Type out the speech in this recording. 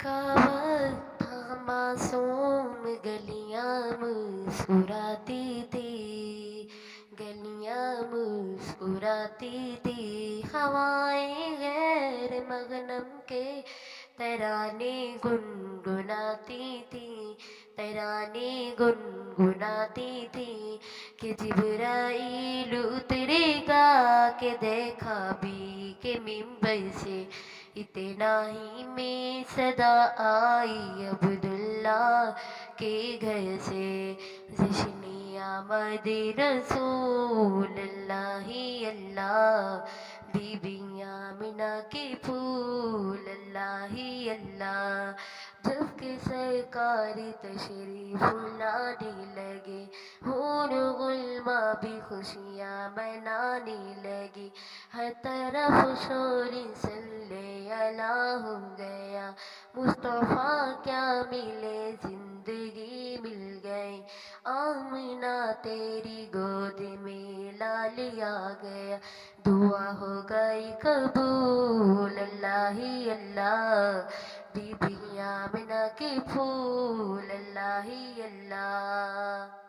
کا وقت تھا معصوم گلیاں مسکراتی تھی، گلیاں مسکراتی تھی، ہوائیں غیر مغنم کے ترانے گنگناتی تھی، ترانے گنگناتی تھی، کہ جبرائیل اترے گا کہ دیکھا بھی کہ ممبر سے اتنا ہی میں صدا آئی عبداللہ کے گھر سے، جشن آمد رسول اللہ اللہ، بی بی آمنہ کے پھول اللہ اللہ، جب کہ سرکار تشریف لانے لگے، حور غلما بھی خوشیاں منانے لگی، ہر طرف شور صلی اللہ ہو گیا، مصطفیٰ کیا ملے زندگی مل گئی، آمنہ تیری گود میں لال آ گیا، دعا ہو گئی قبول اللہ اللہ، بی بی آمنہ کے پھول اللہ اللہ۔